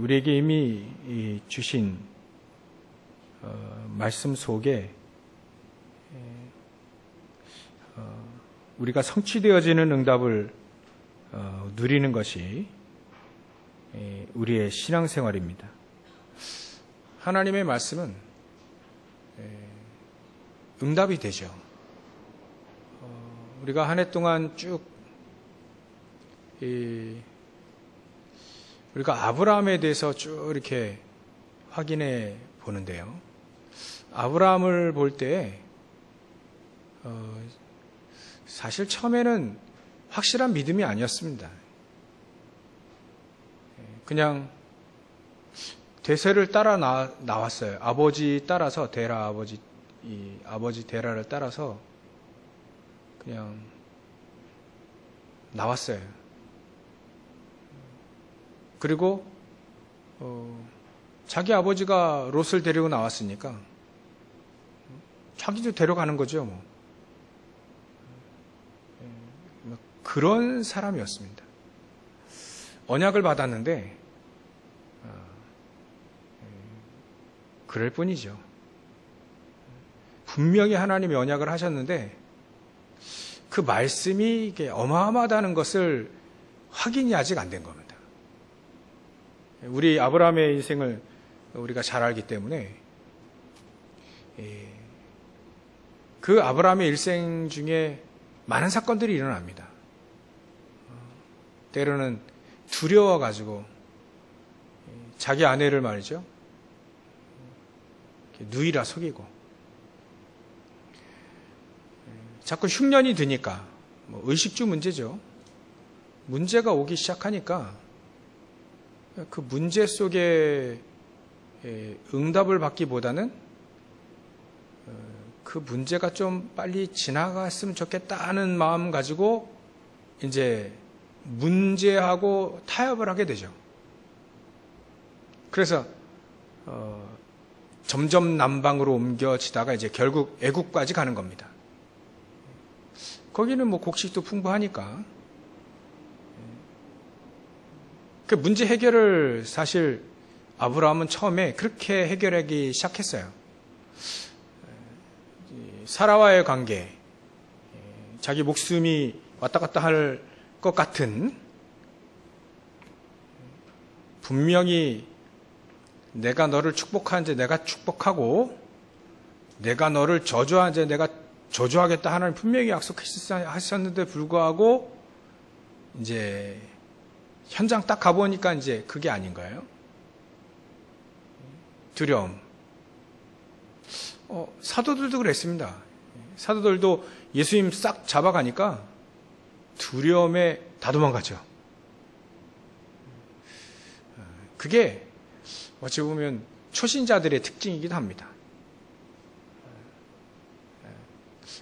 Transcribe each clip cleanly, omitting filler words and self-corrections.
우리에게 이미 주신 말씀 속에 우리가 성취되어지는 응답을 누리는 것이 우리의 신앙생활입니다. 하나님의 말씀은 응답이 되죠. 우리가 한 해 동안 쭉 우리가 아브라함에 대해서 쭉 이렇게 확인해 보는데요. 아브라함을 볼 때 사실 처음에는 확실한 믿음이 아니었습니다. 그냥 대세를 따라 나왔어요. 아버지 따라서 데라 아버지 데라를 따라서 그냥 나왔어요. 그리고 자기 아버지가 롯을 데리고 나왔으니까 자기도 데려가는 거죠. 그런 사람이었습니다. 언약을 받았는데 그럴 뿐이죠. 분명히 하나님이 언약을 하셨는데 그 말씀이 이게 어마어마하다는 것을 확인이 아직 안 된 겁니다. 우리 아브라함의 인생을 우리가 잘 알기 때문에 그 아브라함의 일생 중에 많은 사건들이 일어납니다. 때로는 두려워가지고 자기 아내를 말이죠. 누이라 속이고 자꾸 흉년이 드니까 의식주 문제죠. 문제가 오기 시작하니까 그 문제 속에 응답을 받기보다는 그 문제가 좀 빨리 지나갔으면 좋겠다는 마음 가지고 이제 문제하고 타협을 하게 되죠. 그래서 점점 남방으로 옮겨지다가 이제 결국 애국까지 가는 겁니다. 거기는 곡식도 풍부하니까 그 문제 해결을 사실 아브라함은 처음에 그렇게 해결하기 시작했어요. 사라와의 관계, 자기 목숨이 왔다 갔다 할 것 같은, 분명히 내가 너를 축복하는데 내가 축복하고 내가 너를 저주하는데 내가 저주하겠다 하나님 분명히 약속하셨는데 불구하고 이제 현장 딱 가보니까 이제 그게 아닌 거예요. 두려움. 사도들도 그랬습니다. 사도들도 예수님 싹 잡아가니까 두려움에 다 도망가죠. 그게 어찌 보면 초신자들의 특징이기도 합니다.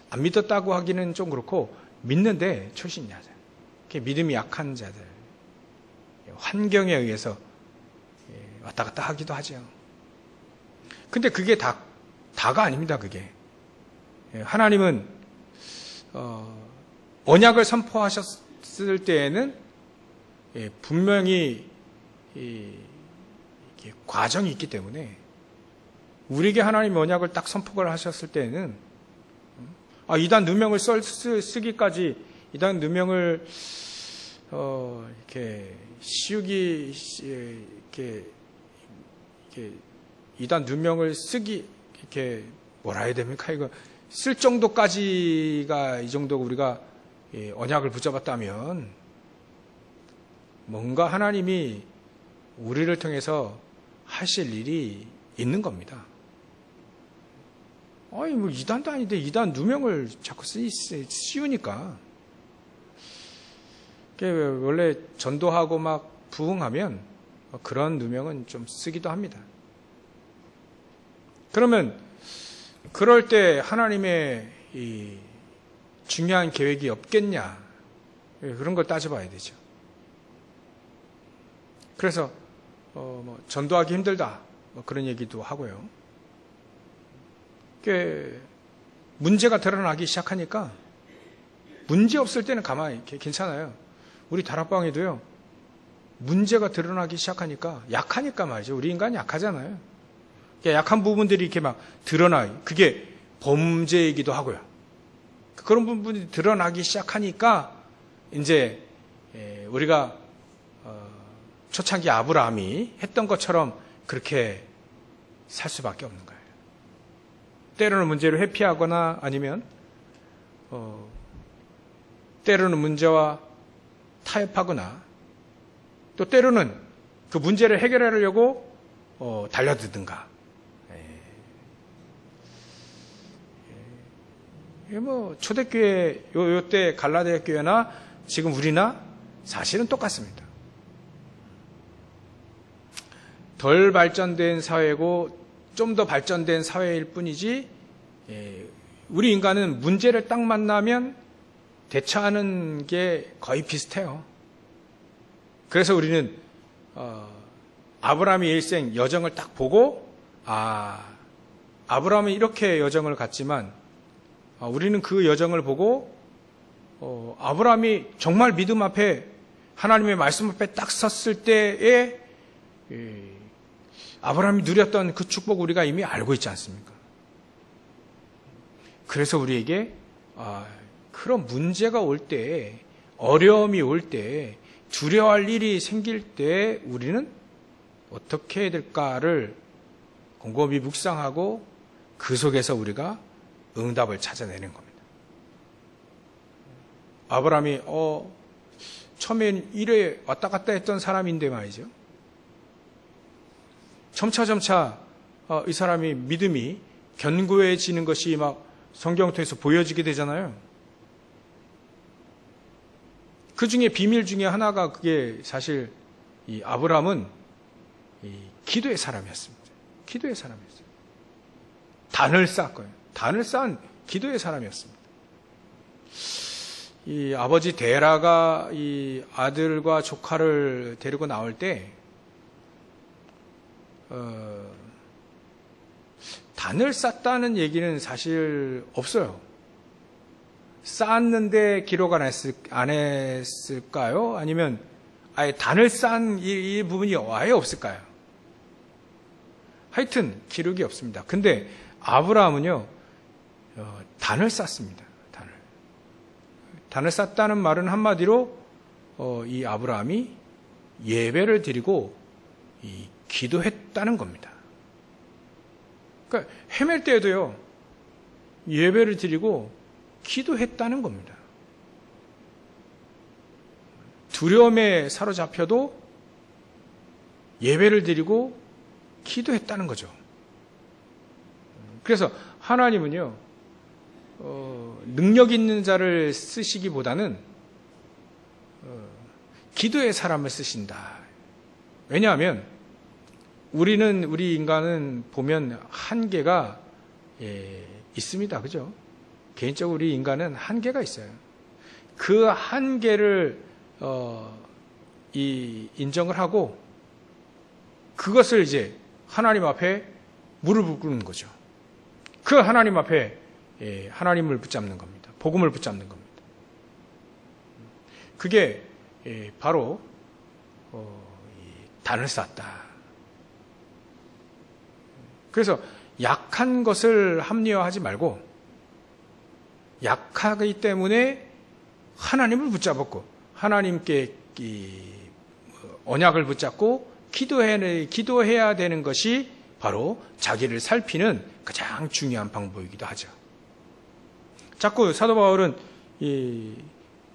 안 믿었다고 하기는 좀 그렇고 믿는데 초신자들, 믿음이 약한 자들, 환경에 의해서 왔다 갔다 하기도 하죠. 근데 그게 다가 아닙니다. 그게 하나님은 언약을 선포하셨을 때에는 분명히 과정이 있기 때문에 우리에게 하나님이 언약을 딱 선포를 하셨을 때에는 이단 누명을 쓰기까지 이단 누명을 이렇게 씌우기 이렇게 이단 누명을 쓰기 이렇게 뭐라 해야 됩니까? 이거 쓸 정도까지가 이 정도 우리가 언약을 붙잡았다면 뭔가 하나님이 우리를 통해서 하실 일이 있는 겁니다. 이단도 아닌데 이단 누명을 자꾸 씌우니까. 원래 전도하고 막 부흥하면 그런 누명은 좀 쓰기도 합니다. 그러면 그럴 때 하나님의 이 중요한 계획이 없겠냐? 그런 걸 따져봐야 되죠. 그래서 전도하기 힘들다 그런 얘기도 하고요. 문제가 드러나기 시작하니까 문제 없을 때는 가만히 괜찮아요. 우리 다락방에도요. 문제가 드러나기 시작하니까, 약하니까 말이죠. 우리 인간 약하잖아요. 약한 부분들이 이렇게 막 드러나요. 그게 범죄이기도 하고요. 그런 부분이 드러나기 시작하니까 이제 우리가 초창기 아브라함이 했던 것처럼 그렇게 살 수밖에 없는 거예요. 때로는 문제를 회피하거나 아니면 때로는 문제와 타협하거나 또 때로는 그 문제를 해결하려고 달려들든가. 초대교회 요때 갈라디아 교회나 지금 우리나 사실은 똑같습니다. 덜 발전된 사회고 좀 더 발전된 사회일 뿐이지, 우리 인간은 문제를 딱 만나면 대처하는 게 거의 비슷해요. 그래서 우리는 아브라함의 일생 여정을 딱 보고, 아브라함은 이렇게 여정을 갔지만 우리는 그 여정을 보고 아브라함이 정말 믿음 앞에, 하나님의 말씀 앞에 딱 섰을 때에 아브라함이 누렸던 그 축복 우리가 이미 알고 있지 않습니까? 그래서 우리에게 그런 문제가 올 때, 어려움이 올 때, 두려워할 일이 생길 때 우리는 어떻게 해야 될까를 곰곰이 묵상하고 그 속에서 우리가 응답을 찾아내는 겁니다. 아브라함이 처음엔 일에 왔다 갔다 했던 사람인데 말이죠. 점차 이 사람이 믿음이 견고해지는 것이 막 성경 통해서 보여지게 되잖아요. 그 중에 비밀 중에 하나가 그게 사실 이 아브라함은 이 기도의 사람이었습니다. 기도의 사람이었어요. 단을 쌓았고요. 단을 쌓은 기도의 사람이었습니다. 이 아버지 데라가 이 아들과 조카를 데리고 나올 때 단을 쌓았다는 얘기는 사실 없어요. 쌓았는데 기록 안 했을까요? 아니면 아예 단을 쌓은 이 부분이 아예 없을까요? 하여튼 기록이 없습니다. 근데 아브라함은요, 단을 쌓습니다. 단을 쌓았다는 말은 한마디로 이 아브라함이 예배를 드리고 기도했다는 겁니다. 그러니까 헤맬 때에도요, 예배를 드리고 기도했다는 겁니다. 두려움에 사로잡혀도 예배를 드리고 기도했다는 거죠. 그래서 하나님은요, 능력 있는 자를 쓰시기보다는 기도의 사람을 쓰신다. 왜냐하면 우리 인간은 보면 한계가 있습니다. 그죠? 개인적으로 우리 인간은 한계가 있어요. 그 한계를 인정을 하고 그것을 이제 하나님 앞에 무릎을 꿇는 거죠. 그 하나님 앞에 하나님을 붙잡는 겁니다. 복음을 붙잡는 겁니다. 그게 바로 단을 쌓았다. 그래서 약한 것을 합리화하지 말고 약하기 때문에 하나님을 붙잡았고 하나님께 언약을 붙잡고 기도해야 되는 것이 바로 자기를 살피는 가장 중요한 방법이기도 하죠. 자꾸 사도 바울은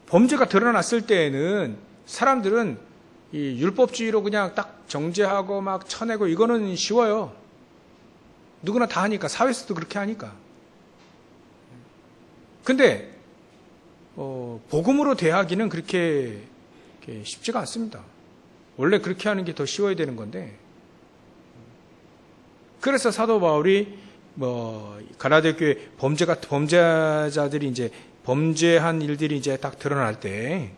범죄가 드러났을 때에는 사람들은 율법주의로 그냥 딱 정죄하고 막 쳐내고 이거는 쉬워요. 누구나 다 하니까, 사회에서도 그렇게 하니까. 근데 복음으로 대하기는 그렇게 쉽지가 않습니다. 원래 그렇게 하는 게 더 쉬워야 되는 건데. 그래서 사도 바울이 갈라디아 교회 범죄자들이 이제 범죄한 일들이 이제 딱 드러날 때,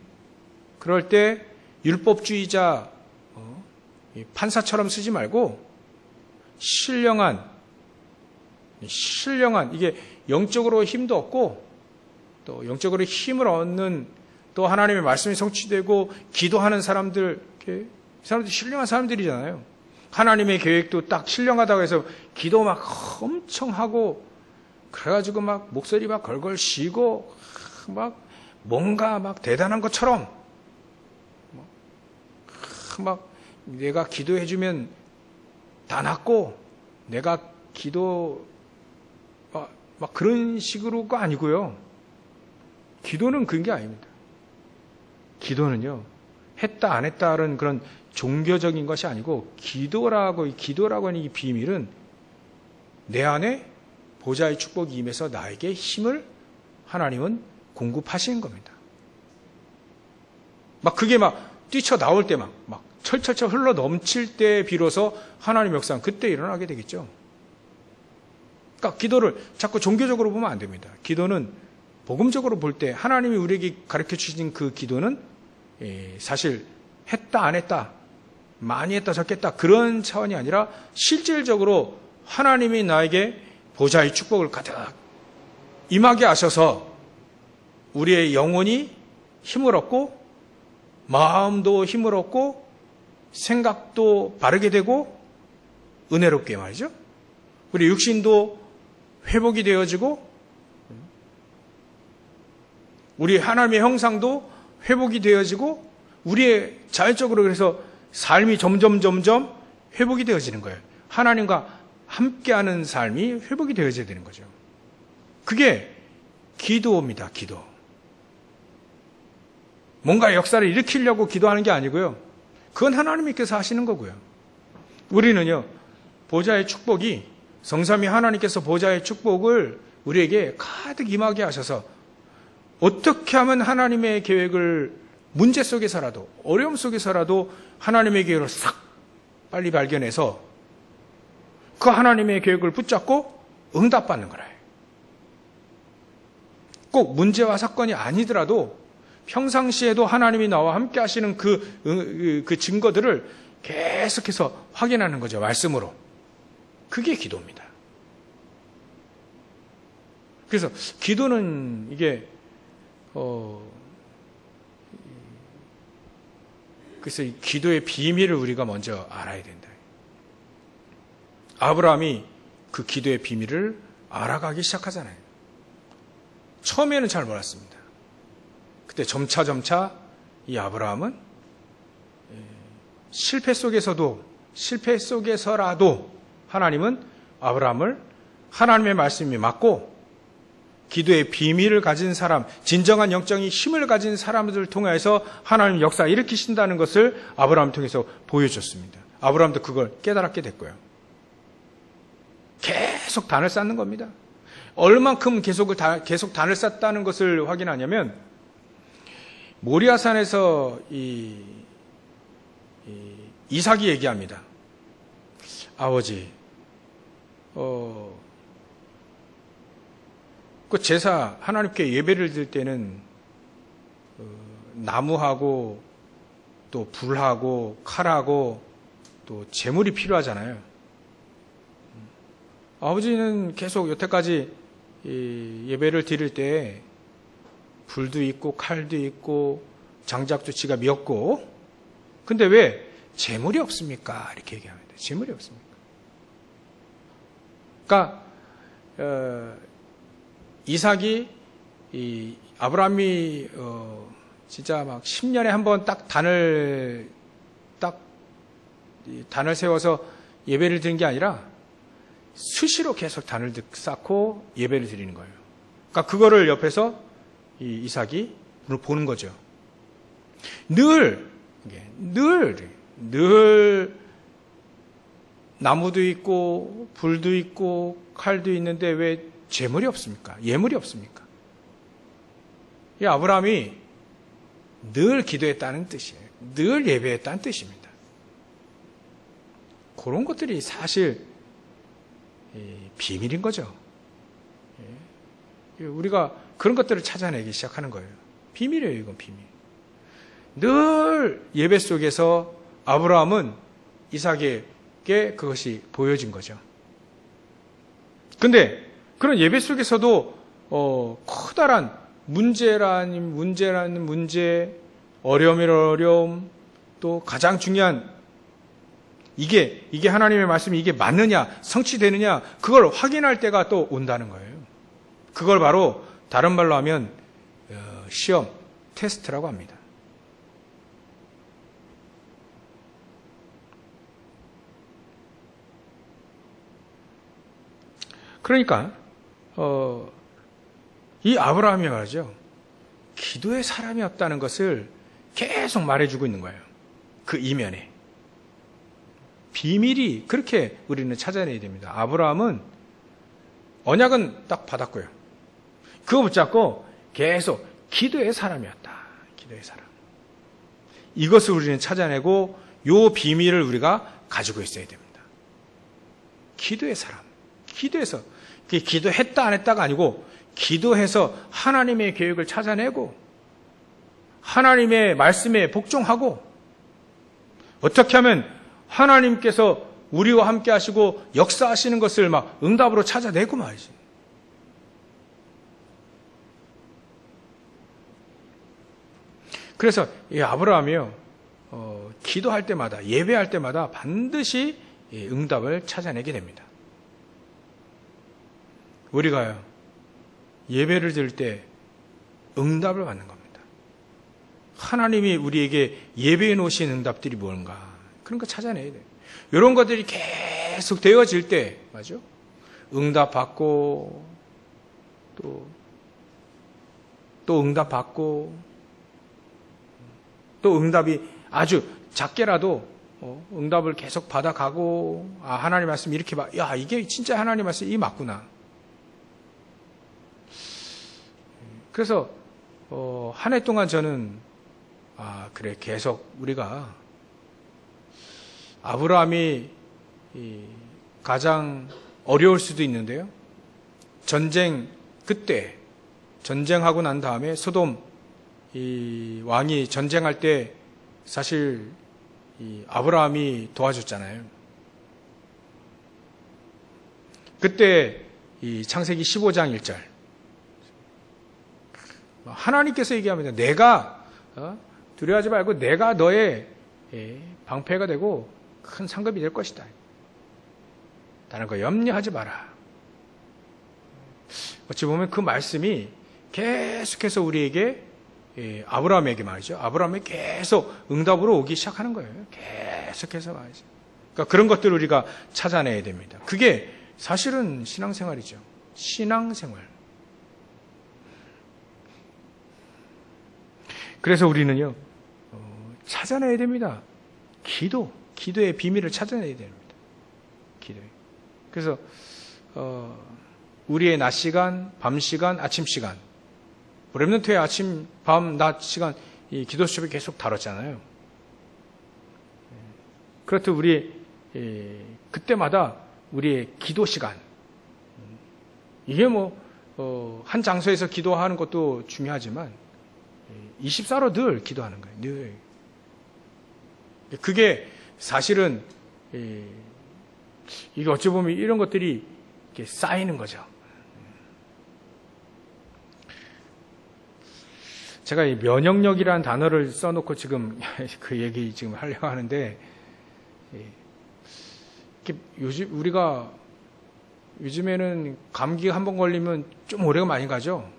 그럴 때 율법주의자 판사처럼 쓰지 말고 신령한 이게 영적으로 힘도 얻고 또 영적으로 힘을 얻는 또 하나님의 말씀이 성취되고 기도하는 사람들, 이렇게 사람들이 신령한 사람들이잖아요. 하나님의 계획도 딱 신령하다고 해서 기도 막 엄청 하고 그래가지고 막 목소리 막 걸걸 쉬고 막 뭔가 막 대단한 것처럼 막 내가 기도해주면 다 낫고 내가 기도 막 그런 식으로가 아니고요. 기도는 그런 게 아닙니다. 기도는요, 했다 안 했다는 그런 종교적인 것이 아니고 기도라고 하는 이 비밀은 내 안에 보좌의 축복이 임해서 나에게 힘을 하나님은 공급하시는 겁니다. 막 그게 막 뛰쳐나올 때 막 철철철 흘러 넘칠 때 비로소 하나님 역사는 그때 일어나게 되겠죠. 그러니까 기도를 자꾸 종교적으로 보면 안 됩니다. 기도는 복음적으로 볼 때 하나님이 우리에게 가르쳐 주신 그 기도는 사실 했다 안 했다, 많이 했다 적게 했다 그런 차원이 아니라 실질적으로 하나님이 나에게 보좌의 축복을 가득 임하게 하셔서 우리의 영혼이 힘을 얻고 마음도 힘을 얻고 생각도 바르게 되고 은혜롭게 말이죠. 우리 육신도 회복이 되어지고 우리 하나님의 형상도 회복이 되어지고 우리의 자연적으로 그래서 삶이 점점 회복이 되어지는 거예요. 하나님과 함께하는 삶이 회복이 되어져야 되는 거죠. 그게 기도입니다. 기도. 뭔가 역사를 일으키려고 기도하는 게 아니고요. 그건 하나님께서 하시는 거고요. 우리는요, 보좌의 축복이 성삼위 하나님께서 보좌의 축복을 우리에게 가득 임하게 하셔서 어떻게 하면 하나님의 계획을 문제 속에서라도 어려움 속에서라도 하나님의 계획을 싹 빨리 발견해서 그 하나님의 계획을 붙잡고 응답받는 거라. 꼭 문제와 사건이 아니더라도 평상시에도 하나님이 나와 함께 하시는 그 증거들을 계속해서 확인하는 거죠. 말씀으로. 그게 기도입니다. 그래서 기도는 이게 그래서 이 기도의 비밀을 우리가 먼저 알아야 된다. 아브라함이 그 기도의 비밀을 알아가기 시작하잖아요. 처음에는 잘 몰랐습니다. 그때 점차 이 아브라함은 실패 속에서라도 하나님은 아브라함을 하나님의 말씀이 맞고 기도의 비밀을 가진 사람, 진정한 영적인 힘을 가진 사람들을 통해서 하나님 역사 일으키신다는 것을 아브라함을 통해서 보여줬습니다. 아브라함도 그걸 깨달았게 됐고요. 계속 단을 쌓는 겁니다. 얼만큼 계속 단을 쌓았다는 것을 확인하냐면 모리아산에서 이삭이 얘기합니다. 아버지, 그 제사 하나님께 예배를 드릴 때는 나무하고 또 불하고 칼하고 또 재물이 필요하잖아요. 아버지는 계속 여태까지 예배를 드릴 때 불도 있고 칼도 있고 장작도 지가 미었고 근데 왜 재물이 없습니까? 이렇게 얘기합니다. 재물이 없습니까? 그러니까 이삭이 아브라함이 진짜 막 10년에 한 번 딱 단을 세워서 예배를 드린 게 아니라 수시로 계속 단을 쌓고 예배를 드리는 거예요. 그러니까 그거를 옆에서 이삭이 보는 거죠. 늘 나무도 있고 불도 있고 칼도 있는데 왜 재물이 없습니까? 예물이 없습니까? 이 아브라함이 늘 기도했다는 뜻이에요. 늘 예배했다는 뜻입니다. 그런 것들이 사실 비밀인 거죠. 우리가 그런 것들을 찾아내기 시작하는 거예요. 비밀이에요, 이건 비밀. 늘 예배 속에서 아브라함은 이삭에게 그것이 보여진 거죠. 근데 그런 예배 속에서도 커다란 문제라는 문제, 어려움이라는 어려움, 또 가장 중요한 이게 하나님의 말씀이 이게 맞느냐, 성취되느냐, 그걸 확인할 때가 또 온다는 거예요. 그걸 바로 다른 말로 하면 시험, 테스트라고 합니다. 그러니까 이 아브라함이 말이죠. 기도의 사람이었다는 것을 계속 말해주고 있는 거예요. 그 이면에. 비밀이 그렇게 우리는 찾아내야 됩니다. 아브라함은 언약은 딱 받았고요. 그거 붙잡고 계속 기도의 사람이었다. 기도의 사람. 이것을 우리는 찾아내고 요 비밀을 우리가 가지고 있어야 됩니다. 기도의 사람. 기도해서. 기도했다 안 했다가 아니고 기도해서 하나님의 계획을 찾아내고 하나님의 말씀에 복종하고 어떻게 하면 하나님께서 우리와 함께 하시고 역사하시는 것을 막 응답으로 찾아내고 말이지. 그래서 이 아브라함이요, 기도할 때마다, 예배할 때마다 반드시 응답을 찾아내게 됩니다. 우리가요, 예배를 드릴 때 응답을 받는 겁니다. 하나님이 우리에게 예배해 놓으신 응답들이 뭔가, 그런 거 찾아내야 돼요. 이런 것들이 계속 되어질 때, 맞죠? 응답 받고, 또 응답 받고, 또 응답이 아주 작게라도 응답을 계속 받아가고, 아, 하나님 말씀 이렇게 야, 이게 진짜 하나님 말씀 이 맞구나. 그래서 한 해 동안 저는 그래, 계속 우리가 아브라함이 가장 어려울 수도 있는데요. 그때 전쟁하고 난 다음에 소돔 이 왕이 전쟁할 때 사실 이 아브라함이 도와줬잖아요. 그때 이 창세기 15장 1절 하나님께서 얘기합니다. 내가 두려워하지 말고 내가 너의 방패가 되고 큰 상급이 될 것이다. 다른 거 염려하지 마라. 어찌 보면 그 말씀이 계속해서 우리에게 아브라함에게 말이죠. 아브라함에게 계속 응답으로 오기 시작하는 거예요. 계속해서 말이죠. 그러니까 그런 것들을 우리가 찾아내야 됩니다. 그게 사실은 신앙생활이죠. 신앙생활. 그래서 우리는요, 찾아내야 됩니다. 기도의 비밀을 찾아내야 됩니다. 기도에. 그래서 우리의 낮 시간, 밤 시간, 아침 시간, 렘넌트의 아침, 밤, 낮 시간 이 기도 수업에 계속 다뤘잖아요. 그렇듯 우리 그때마다 우리의 기도 시간, 이게 한 장소에서 기도하는 것도 중요하지만 24로 늘 기도하는 거예요. 늘. 그게 사실은 이게 어찌 보면 이런 것들이 이렇게 쌓이는 거죠. 제가 이 면역력이라는 단어를 써놓고 지금 그 얘기 지금 하려고 하는데, 우리가 요즘에는 감기 한 번 걸리면 좀 오래가 많이 가죠.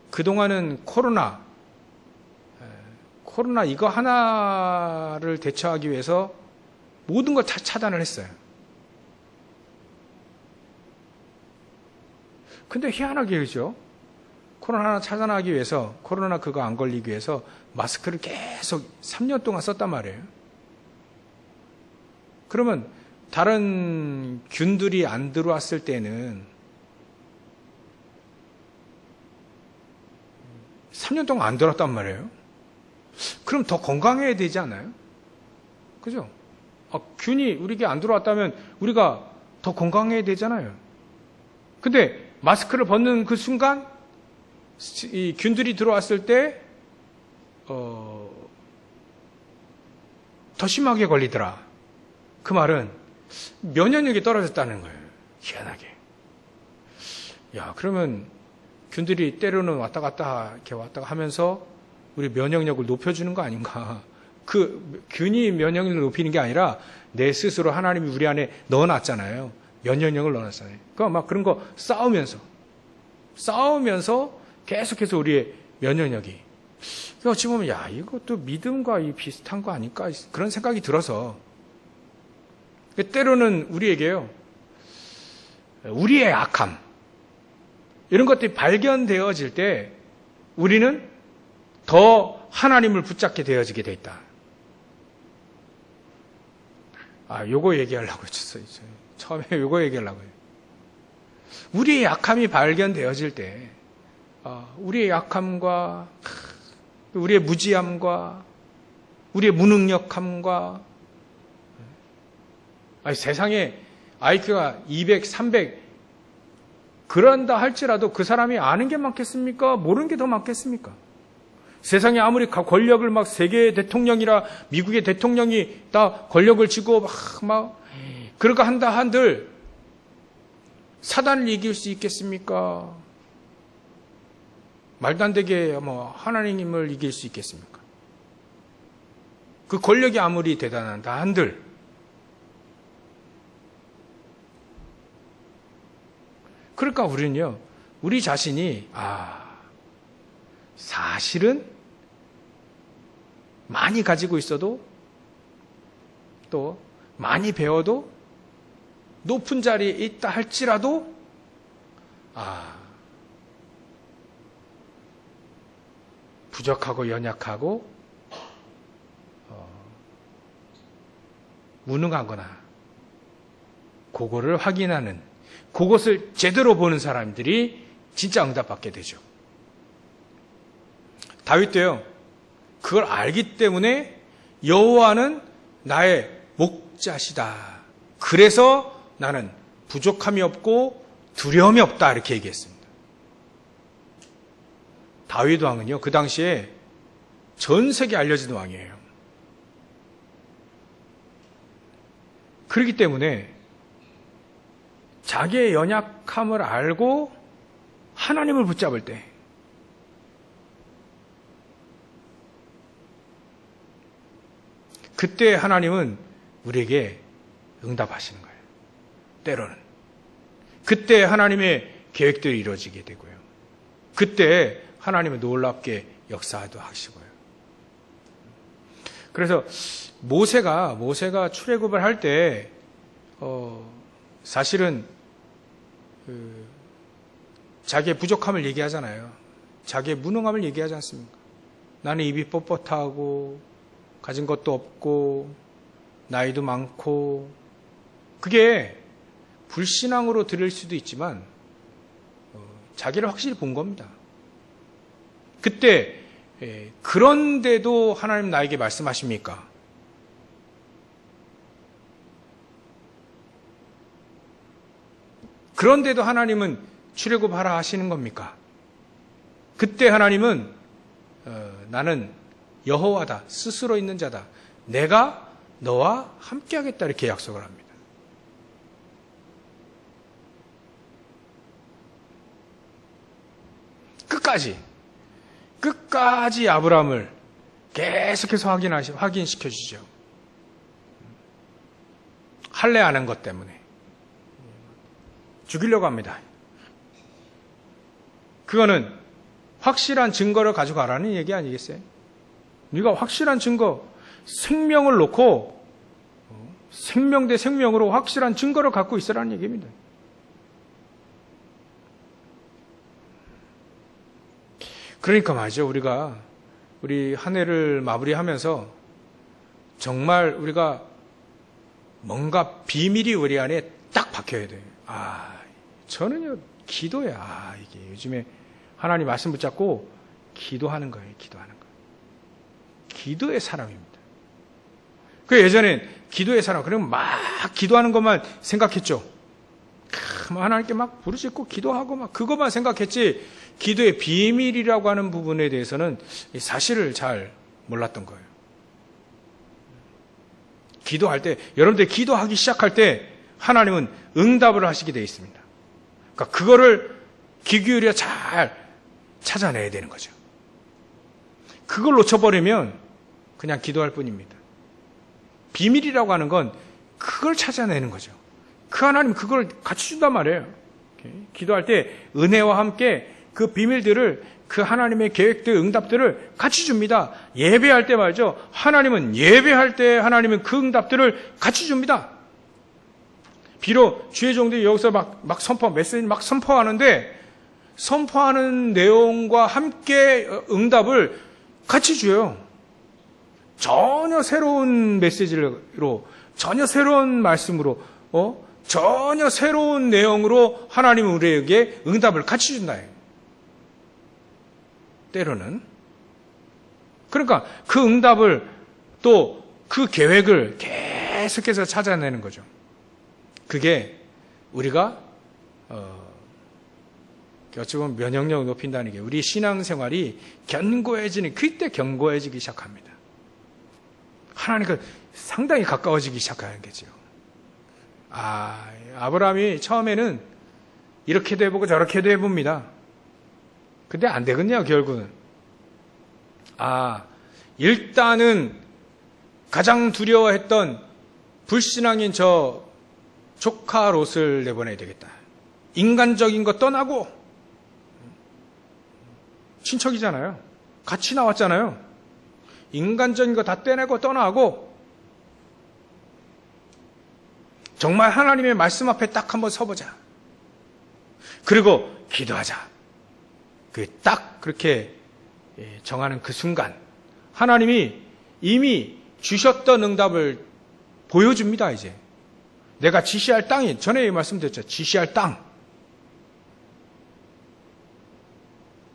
그동안은 코로나 이거 하나를 대처하기 위해서 모든 걸 다 차단을 했어요. 근데 희한하게 그죠? 코로나 하나 차단하기 위해서, 코로나 그거 안 걸리기 위해서 마스크를 계속 3년 동안 썼단 말이에요. 그러면 다른 균들이 안 들어왔을 때는 3년 동안 안 들었단 말이에요. 그럼 더 건강해야 되지 않아요? 그죠? 균이 우리에게 안 들어왔다면 우리가 더 건강해야 되잖아요. 근데 마스크를 벗는 그 순간 이 균들이 들어왔을 때 더 심하게 걸리더라. 그 말은 면역력이 떨어졌다는 거예요. 희한하게. 야, 그러면 균들이 때로는 왔다 갔다 이렇게 왔다가 하면서 우리 면역력을 높여주는 거 아닌가 그 균이 면역력을 높이는 게 아니라 내 스스로 하나님이 우리 안에 넣어놨잖아요. 면역력을 넣어놨잖아요. 그러니까 막 그런 거 싸우면서 계속해서 우리의 면역력이. 어찌 보면 야 이것도 믿음과 이 비슷한 거 아닐까 그런 생각이 들어서 때로는 우리에게요 우리의 약함 이런 것들이 발견되어질 때 우리는 더 하나님을 붙잡게 되어지게 돼 있다. 요거 얘기하려고 했었어요. 처음에 요거 얘기하려고 해요. 우리의 약함이 발견되어질 때 우리의 약함과 우리의 무지함과 우리의 무능력함과 세상에 IQ가 200, 300 그런다 할지라도 그 사람이 아는 게 많겠습니까? 모르는 게 더 많겠습니까? 세상에 아무리 권력을 막 세계 대통령이라 미국의 대통령이 다 권력을 쥐고 막 그러고 한다 한들 사단을 이길 수 있겠습니까? 말도 안 되게 하나님을 이길 수 있겠습니까? 그 권력이 아무리 대단한다 한들 그러니까 우리는요 우리 자신이 사실은 많이 가지고 있어도 또 많이 배워도 높은 자리에 있다 할지라도 부족하고 연약하고 무능하거나 그거를 확인하는 그것을 제대로 보는 사람들이 진짜 응답받게 되죠. 다윗도요 그걸 알기 때문에 여호와는 나의 목자시다. 그래서 나는 부족함이 없고 두려움이 없다 이렇게 얘기했습니다. 다윗 왕은요 그 당시에 전 세계에 알려진 왕이에요. 그렇기 때문에 자기의 연약함을 알고 하나님을 붙잡을 때 그때 하나님은 우리에게 응답하시는 거예요. 때로는. 그때 하나님의 계획들이 이루어지게 되고요. 그때 하나님은 놀랍게 역사도 하시고요. 그래서 모세가 출애굽을 할 때 사실은 자기의 부족함을 얘기하잖아요. 자기의 무능함을 얘기하지 않습니까? 나는 입이 뻣뻣하고 가진 것도 없고 나이도 많고 그게 불신앙으로 들을 수도 있지만 자기를 확실히 본 겁니다. 그때 그런데도 하나님 나에게 말씀하십니까? 그런데도 하나님은 출애굽하라 하시는 겁니까? 그때 하나님은 나는 여호와다 스스로 있는 자다 내가 너와 함께하겠다 이렇게 약속을 합니다. 끝까지 아브라함을 계속해서 확인시켜 주죠. 할례 안 한 것 때문에 죽이려고 합니다. 그거는 확실한 증거를 가져가라는 얘기 아니겠어요? 네가 확실한 증거, 생명을 놓고 생명 대 생명으로 확실한 증거를 갖고 있으라는 얘기입니다. 그러니까 말이죠. 우리 한 해를 마무리하면서 정말 우리가 뭔가 비밀이 우리 안에 딱 박혀야 돼요. 저는요, 기도야. 이게 요즘에 하나님 말씀 붙잡고 기도하는 거예요. 기도의 사람입니다. 그 예전엔 기도의 사람, 그러면 막 기도하는 것만 생각했죠. 하나님께 막 부르짖고 기도하고 막 그것만 생각했지, 기도의 비밀이라고 하는 부분에 대해서는 사실을 잘 몰랐던 거예요. 기도할 때, 여러분들 기도하기 시작할 때 하나님은 응답을 하시게 되어 있습니다. 그러니까 그거를 귀 기울여 잘 찾아내야 되는 거죠. 그걸 놓쳐버리면 그냥 기도할 뿐입니다. 비밀이라고 하는 건 그걸 찾아내는 거죠. 그 하나님 그걸 같이 준단 말이에요. 기도할 때 은혜와 함께 그 비밀들을, 그 하나님의 계획들, 응답들을 같이 줍니다. 예배할 때 말이죠. 하나님은 예배할 때 하나님은 그 응답들을 같이 줍니다. 비록 주의 종들이 여기서 막 메시지 막 선포하는데, 선포하는 내용과 함께 응답을 같이 줘요. 전혀 새로운 메시지로, 전혀 새로운 말씀으로, 전혀 새로운 내용으로 하나님은 우리에게 응답을 같이 준다. 때로는. 그러니까 그 응답을 또 그 계획을 계속해서 찾아내는 거죠. 그게 우리가 어찌 보면 면역력을 높인다는 게, 우리 신앙생활이 견고해지는, 그때 견고해지기 시작합니다. 하나님과 상당히 가까워지기 시작하는 거죠. 아브라함이 처음에는 이렇게도 해보고 저렇게도 해봅니다. 근데 안 되거든요, 결국은. 일단은 가장 두려워했던 불신앙인 저 조카 롯을 내보내야 되겠다. 인간적인 거 떠나고, 친척이잖아요. 같이 나왔잖아요. 인간적인 거 다 떼내고 떠나고, 정말 하나님의 말씀 앞에 딱 한번 서보자. 그리고 기도하자. 딱 그렇게 정하는 그 순간, 하나님이 이미 주셨던 응답을 보여줍니다, 이제. 내가 지시할 땅이, 전에 말씀드렸죠. 지시할 땅.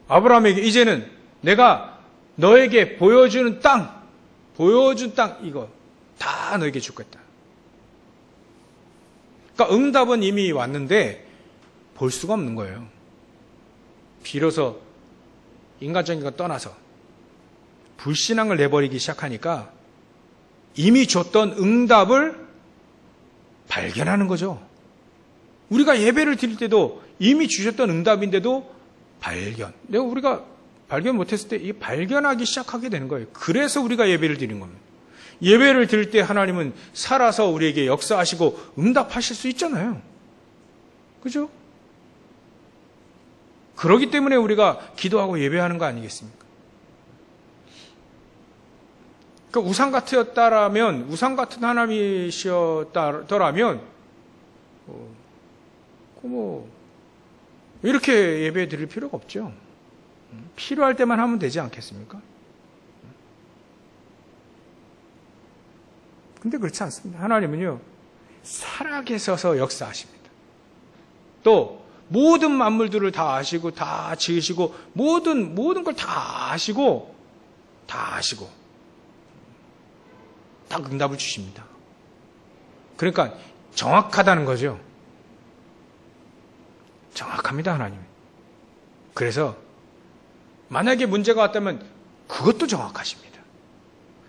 아브라함에게 이제는 내가 너에게 보여준 땅, 이거 다 너에게 주겠다. 그러니까 응답은 이미 왔는데 볼 수가 없는 거예요. 비로소 인간적인 거 떠나서 불신앙을 내버리기 시작하니까 이미 줬던 응답을 발견하는 거죠. 우리가 예배를 드릴 때도 이미 주셨던 응답인데도 우리가 발견 못했을 때 이 발견하기 시작하게 되는 거예요. 그래서 우리가 예배를 드리는 겁니다. 예배를 드릴 때 하나님은 살아서 우리에게 역사하시고 응답하실 수 있잖아요. 그죠? 그렇기 때문에 우리가 기도하고 예배하는 거 아니겠습니까? 그러니까 우상 같은 하나님이셨더라면, 이렇게 예배 드릴 필요가 없죠. 필요할 때만 하면 되지 않겠습니까? 근데 그렇지 않습니다. 하나님은요, 살아계셔서 역사하십니다. 또 모든 만물들을 다 아시고, 다 지으시고, 모든 걸 다 아시고, 딱 응답을 주십니다. 그러니까 정확하다는 거죠. 정확합니다, 하나님. 그래서 만약에 문제가 왔다면 그것도 정확하십니다.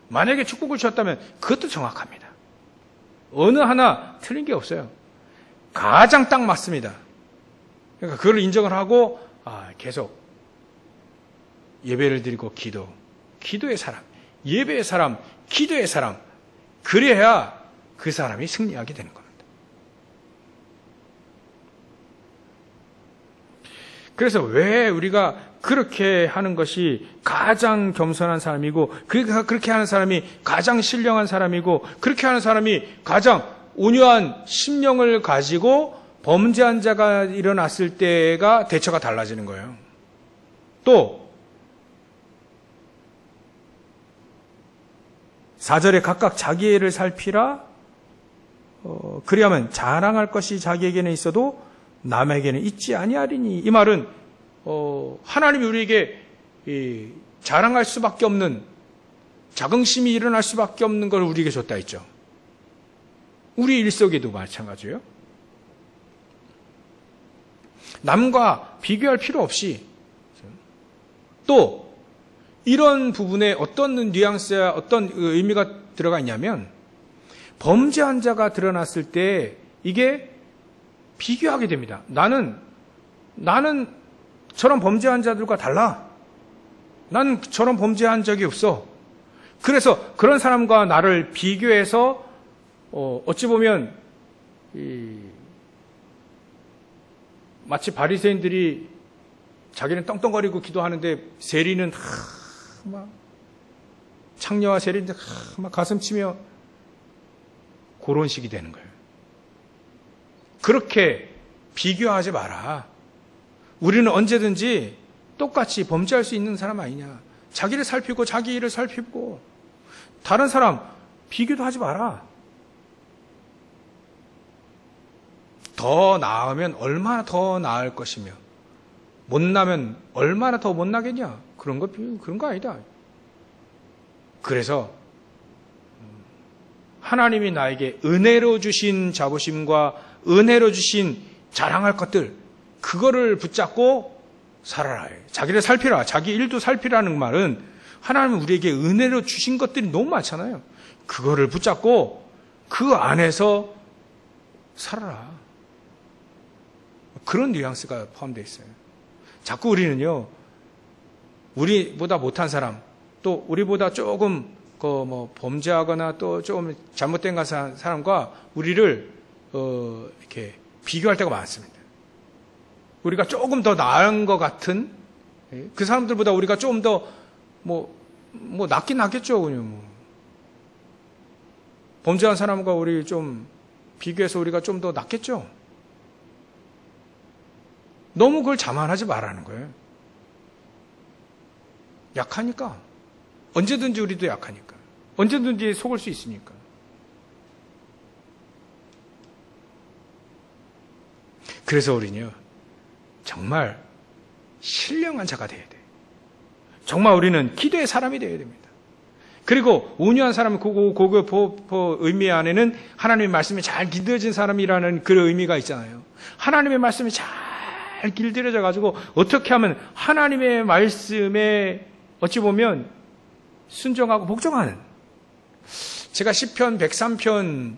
만약에 축복을 주셨다면 그것도 정확합니다. 어느 하나 틀린 게 없어요. 가장 딱 맞습니다. 그러니까 그걸 인정을 하고 계속 예배를 드리고 기도의 사람, 예배의 사람, 기도의 사람, 그래야 그 사람이 승리하게 되는 겁니다. 그래서 왜 우리가 그렇게 하는 것이 가장 겸손한 사람이고, 그렇게 하는 사람이 가장 신령한 사람이고, 그렇게 하는 사람이 가장 온유한 심령을 가지고 범죄한 자가 일어났을 때가 대처가 달라지는 거예요. 또 4절에 각각 자기의 일을 살피라. 그리하면 자랑할 것이 자기에게는 있어도 남에게는 있지 아니하리니. 이 말은 하나님이 우리에게 자랑할 수밖에 없는, 자긍심이 일어날 수밖에 없는 걸 우리에게 줬다 했죠. 우리 일 속에도 마찬가지예요. 남과 비교할 필요 없이, 또 이런 부분에 어떤 뉘앙스야, 어떤 의미가 들어가 있냐면, 범죄한 자가 드러났을 때 이게 비교하게 됩니다. 나는 저런 범죄한 자들과 달라. 난 저런 범죄한 적이 없어. 그래서 그런 사람과 나를 비교해서 어찌 보면 마치 바리새인들이 자기는 떵떵거리고 기도하는데 세리는 막 창녀와 세리인데 막 가슴 치며 그런 식이 되는 거예요. 그렇게 비교하지 마라. 우리는 언제든지 똑같이 범죄할 수 있는 사람 아니냐. 자기를 살피고 자기 일을 살피고 다른 사람 비교도 하지 마라. 더 나으면 얼마나 더 나을 것이며 못나면 얼마나 더 못나겠냐. 그런 거 아니다. 그래서 하나님이 나에게 은혜로 주신 자부심과 은혜로 주신 자랑할 것들, 그거를 붙잡고 살아라. 자기를 살피라. 자기 일도 살피라는 말은 하나님은 우리에게 은혜로 주신 것들이 너무 많잖아요. 그거를 붙잡고 그 안에서 살아라. 그런 뉘앙스가 포함되어 있어요. 자꾸 우리는요, 우리보다 못한 사람, 또 우리보다 조금 범죄하거나 또 조금 잘못된 사람과 우리를 이렇게 비교할 때가 많습니다. 우리가 조금 더 나은 것 같은 그 사람들보다 우리가 좀 더 낫긴 낫겠죠. 그냥 범죄한 사람과 우리 좀 비교해서 우리가 좀 더 낫겠죠. 너무 그걸 자만하지 말라는 거예요. 약하니까. 언제든지 우리도 약하니까. 언제든지 속을 수 있으니까. 그래서 우리는요, 정말 신령한 자가 되어야 돼요. 정말 우리는 기도의 사람이 되어야 됩니다. 그리고 온유한 사람의 그 의미 안에는 하나님의 말씀이 잘 길들여진 사람이라는 그 의미가 있잖아요. 하나님의 말씀이 잘 길들여져 가지고 어떻게 하면 하나님의 말씀에 어찌 보면 순종하고 복종하는, 제가 시편 103편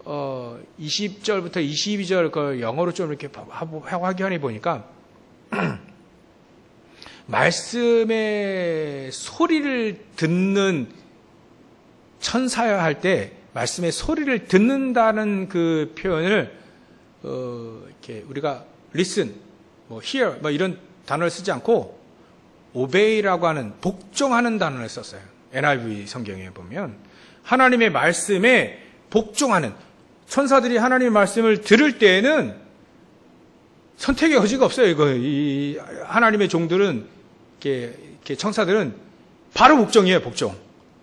20절부터 22절 그 영어로 좀 이렇게 확인해 보니까 말씀의 소리를 듣는 천사야 할 때 말씀의 소리를 듣는다는 그 표현을 이렇게 우리가 listen, hear 이런 단어를 쓰지 않고 obey라고 하는 복종하는 단어를 썼어요. NIV 성경에 보면 하나님의 말씀에 복종하는, 천사들이 하나님의 말씀을 들을 때에는 선택의 여지가 없어요. 이 하나님의 종들은, 이렇게 천사들은 바로 복종이에요. 복종.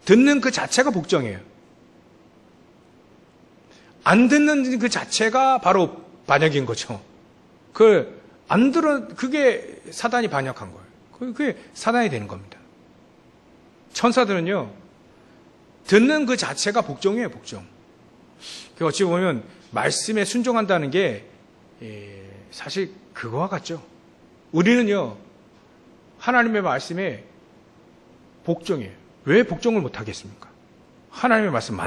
듣는 그 자체가 복종이에요. 안 듣는 그 자체가 바로 반역인 거죠. 안 들어, 그게 사단이 반역한 거예요. 그게 사단이 되는 겁니다. 천사들은요, 듣는 그 자체가 복종이에요. 복종. 어찌 보면 말씀에 순종한다는 게 사실 그거와 같죠. 우리는요, 하나님의 말씀에 복종이에요. 왜 복종을 못하겠습니까? 하나님의 말씀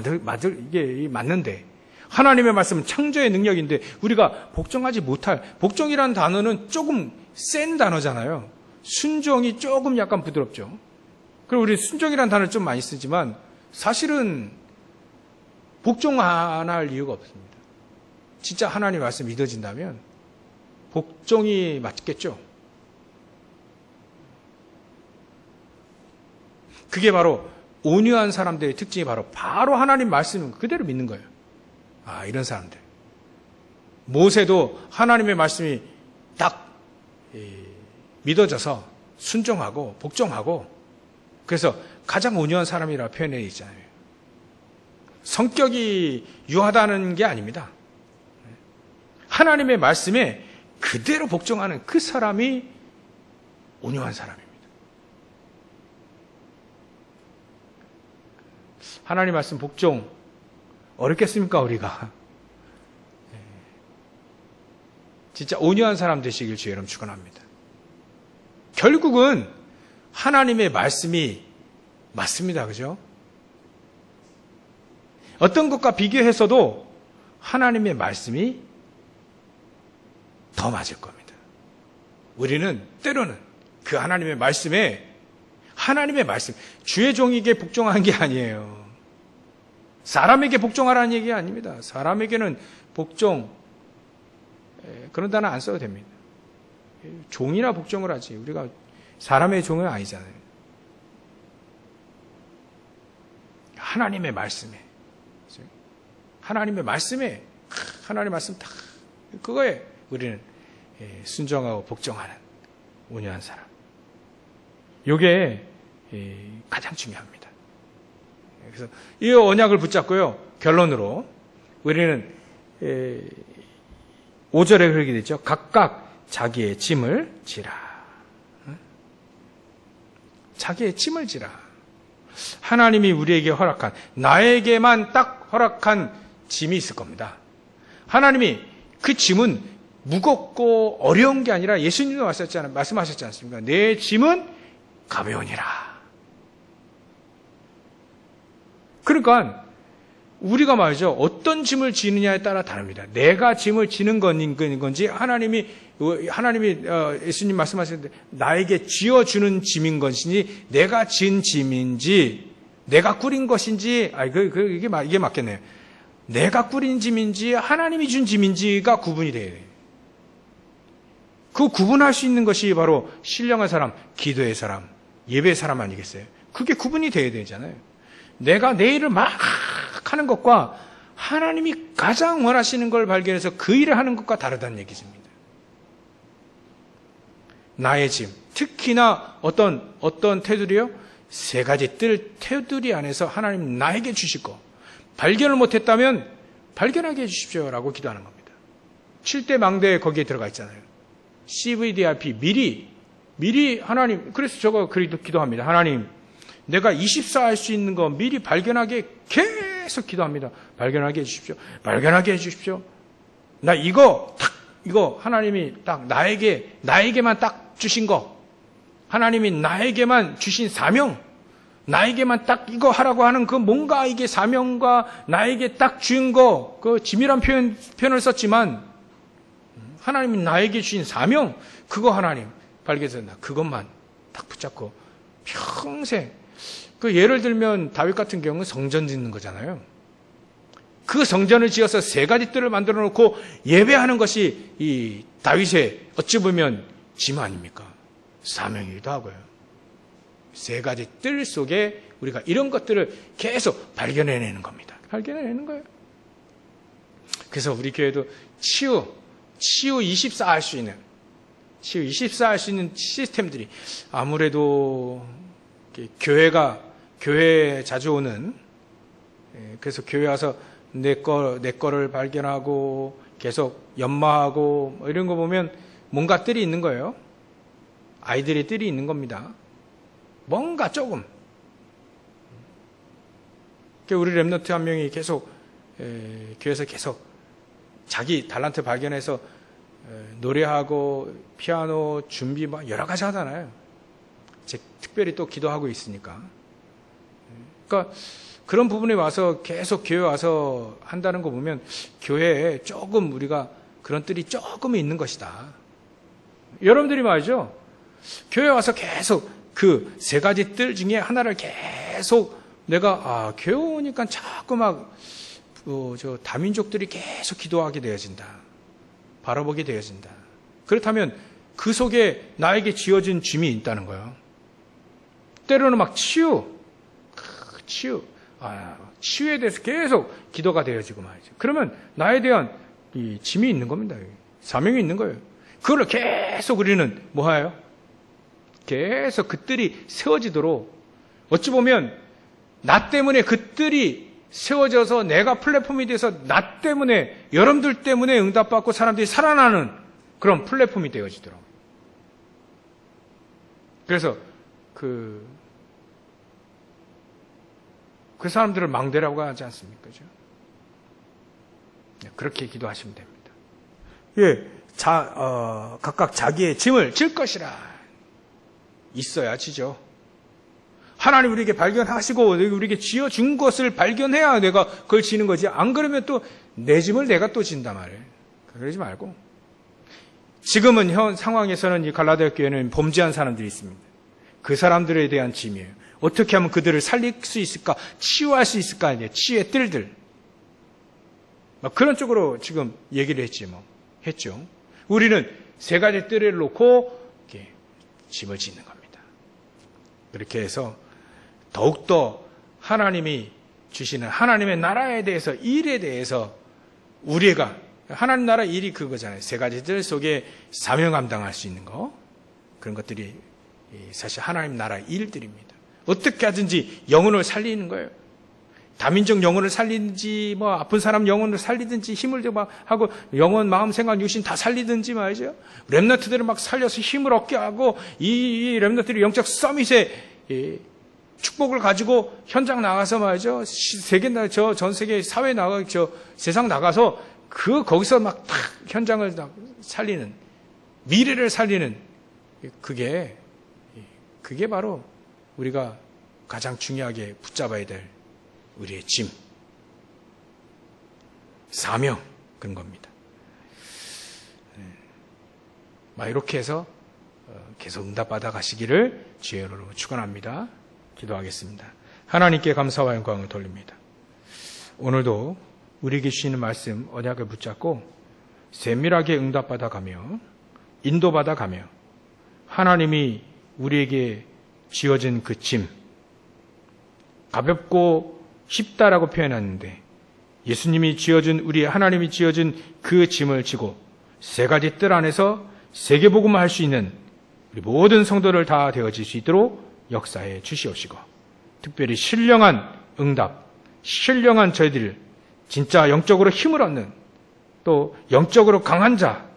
이게 맞는데, 하나님의 말씀은 창조의 능력인데 우리가 복종하지 못할, 복종이라는 단어는 조금 센 단어잖아요. 순종이 조금 약간 부드럽죠. 그리고 우리 순종이라는 단어를 좀 많이 쓰지만 사실은 복종 안 할 이유가 없습니다. 진짜 하나님의 말씀 믿어진다면 복종이 맞겠죠. 그게 바로 온유한 사람들의 특징이 바로 하나님 말씀을 그대로 믿는 거예요. 이런 사람들. 모세도 하나님의 말씀이 딱 믿어져서 순종하고 복종하고, 그래서 가장 온유한 사람이라 표현해 있잖아요. 성격이 유하다는 게 아닙니다. 하나님의 말씀에 그대로 복종하는 그 사람이 온유한 사람입니다. 하나님 말씀 복종 어렵겠습니까, 우리가? 진짜 온유한 사람 되시길 주의 이름 축원합니다. 결국은 하나님의 말씀이 맞습니다. 그죠? 어떤 것과 비교해서도 하나님의 말씀이 더 맞을 겁니다. 우리는 때로는 그 하나님의 말씀에 하나님의 말씀, 주의 종에게 복종하는 게 아니에요. 사람에게 복종하라는 얘기가 아닙니다. 사람에게는 복종, 그런 단어 안 써도 됩니다. 종이나 복종을 하지. 우리가 사람의 종은 아니잖아요. 하나님의 말씀에, 하나님의 말씀에, 하나님의 말씀 다, 그거에 우리는 순종하고 복종하는 온유한 사람. 이게 가장 중요합니다. 그래서 이 언약을 붙잡고요. 결론으로 우리는 5절에 그렇게 되죠. 각각 자기의 짐을 지라. 자기의 짐을 지라. 하나님이 우리에게 허락한, 나에게만 딱 허락한 짐이 있을 겁니다. 하나님이 그 짐은 무겁고 어려운 게 아니라 예수님도 말씀하셨지 않습니까? 내 짐은 가벼우니라. 그러니까 우리가 말이죠. 어떤 짐을 지느냐에 따라 다릅니다. 내가 짐을 지는 건지 하나님이 예수님 말씀하셨는데 나에게 지어주는 짐인 것이니 내가 진 짐인지 내가 꾸린 것인지 이게 맞겠네요. 내가 꾸린 짐인지 하나님이 준 짐인지가 구분이 돼야 돼요. 그 구분할 수 있는 것이 바로 신령한 사람, 기도의 사람, 예배의 사람 아니겠어요? 그게 구분이 돼야 되잖아요. 내가 내 일을 막 하는 것과 하나님이 가장 원하시는 걸 발견해서 그 일을 하는 것과 다르다는 얘기입니다. 나의 짐, 특히나 어떤 테두리요? 세 가지 뜰 테두리 안에서 하나님 나에게 주실 거 발견을 못했다면 발견하게 해주십시오라고 기도하는 겁니다. 7대 망대 거기에 들어가 있잖아요. CVDIP 미리 하나님, 그래서 저거 기도합니다. 하나님, 내가 24 할 수 있는 거 미리 발견하게 계속 기도합니다. 발견하게 해주십시오. 발견하게 해주십시오. 나 이거 하나님이 딱 나에게만 딱 주신 거, 하나님이 나에게만 주신 사명, 나에게만 딱 이거 하라고 하는 그 뭔가 이게 사명과 나에게 딱 주인 거, 그 짐이란 표현을 썼지만 하나님이 나에게 주신 사명, 그거 하나님 발견해서 나 그것만 딱 붙잡고 평생. 그 예를 들면 다윗 같은 경우는 성전 짓는 거잖아요. 그 성전을 지어서 세 가지 뜰을 만들어 놓고 예배하는 것이 이 다윗의 어찌 보면 짐 아닙니까? 사명이기도 하고요. 세 가지 뜰 속에 우리가 이런 것들을 계속 발견해내는 겁니다. 발견해내는 거예요. 그래서 우리 교회도 치유 24 할 수 있는 시스템들이 아무래도 교회에 자주 오는, 그래서 교회 와서 내 거를 발견하고 계속 연마하고 뭐 이런 거 보면 뭔가 뜰이 있는 거예요. 아이들의 뜰이 있는 겁니다. 뭔가 조금. 우리 랩런트 한 명이 계속 교회에서 계속 자기 달란트 발견해서 노래하고 피아노 준비 막 여러 가지 하잖아요. 특별히 또 기도하고 있으니까. 그러니까 그런 부분에 와서 계속 교회 와서 한다는 거 보면 교회에 조금 우리가 그런 뜰이 조금 있는 것이다. 여러분들이 말이죠. 교회 와서 계속 그 세 가지 뜰 중에 하나를 계속 내가 교회 오니까 자꾸 막 다민족들이 계속 기도하게 되어진다. 바라보게 되어진다. 그렇다면 그 속에 나에게 지어진 짐이 있다는 거예요. 때로는 막 치유에 대해서 계속 기도가 되어지고 말이죠. 그러면 나에 대한 이 짐이 있는 겁니다. 사명이 있는 거예요. 그걸 계속 우리는 뭐해요? 계속 그 뜰이 세워지도록, 어찌 보면 나 때문에 그 뜰이 세워져서 내가 플랫폼이 돼서 나 때문에, 여러분들 때문에 응답받고 사람들이 살아나는 그런 플랫폼이 되어지도록. 그래서 그 사람들을 망대라고 하지 않습니까? 그죠? 그렇게 기도하시면 됩니다. 예, 각각 자기의 짐을 질 것이라. 있어야 지죠. 하나님 우리에게 발견하시고 우리에게 지어준 것을 발견해야 내가 그걸 지는 거지. 안 그러면 또 내 짐을 내가 또 진단 말이에요. 그러지 말고. 지금은 현 상황에서는 이 갈라디아 교회는 범죄한 사람들이 있습니다. 그 사람들에 대한 짐이에요. 어떻게 하면 그들을 살릴 수 있을까? 치유할 수 있을까? 치유의 뜰들. 그런 쪽으로 지금 얘기를 했죠. 우리는 세 가지 뜰을 놓고 이렇게 짐을 짓는 겁니다. 그렇게 해서 더욱더 하나님이 주시는 하나님의 나라에 대해서, 일에 대해서 우리가, 하나님 나라 일이 그거잖아요. 세 가지 뜰 속에 사명 감당할 수 있는 거. 그런 것들이 사실 하나님 나라 일들입니다. 어떻게 하든지 영혼을 살리는 거예요. 다민족 영혼을 살리든지, 아픈 사람 영혼을 살리든지, 힘을 막 하고, 영혼, 마음, 생각, 육신 다 살리든지 말이죠. 렘넌트들을 막 살려서 힘을 얻게 하고, 이 렘넌트들이 영적 서밋에 축복을 가지고 현장 나가서 말이죠. 전 세계 사회 세상 나가서 거기서 막 탁 현장을 살리는, 미래를 살리는, 그게 바로 우리가 가장 중요하게 붙잡아야 될 우리의 짐, 사명, 그런 겁니다. 이렇게 해서 계속 응답받아 가시기를 주의 이름으로 축원합니다. 기도하겠습니다. 하나님께 감사와 영광을 돌립니다. 오늘도 우리에게 주시는 말씀 언약을 붙잡고 세밀하게 응답받아 가며 인도받아 가며 하나님이 우리에게 지어진 그 짐, 가볍고 쉽다라고 표현하는데 예수님이 하나님이 지어준 그 짐을 지고 세 가지 뜰 안에서 세계복음을 할 수 있는 우리 모든 성도를 다 되어질 수 있도록 역사해 주시옵시고, 특별히 신령한 응답, 신령한 저희들, 진짜 영적으로 힘을 얻는, 또 영적으로 강한 자,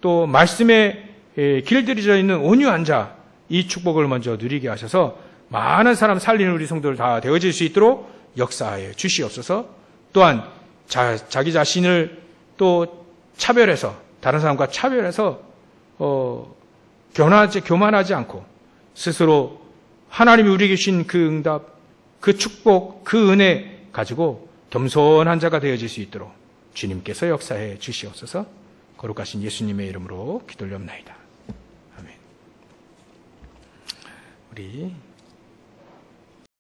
또 말씀에 길들여져 있는 온유한 자, 이 축복을 먼저 누리게 하셔서 많은 사람 살리는 우리 성도들 다 되어질 수 있도록 역사하여 주시옵소서. 또한 자기 자신을 또 차별해서, 다른 사람과 차별해서 교만하지 않고 스스로 하나님이 우리에게 주신 그 응답, 그 축복, 그 은혜 가지고 겸손한 자가 되어질 수 있도록 주님께서 역사해 주시옵소서. 거룩하신 예수님의 이름으로 기도올리옵나이다. 아멘. 우리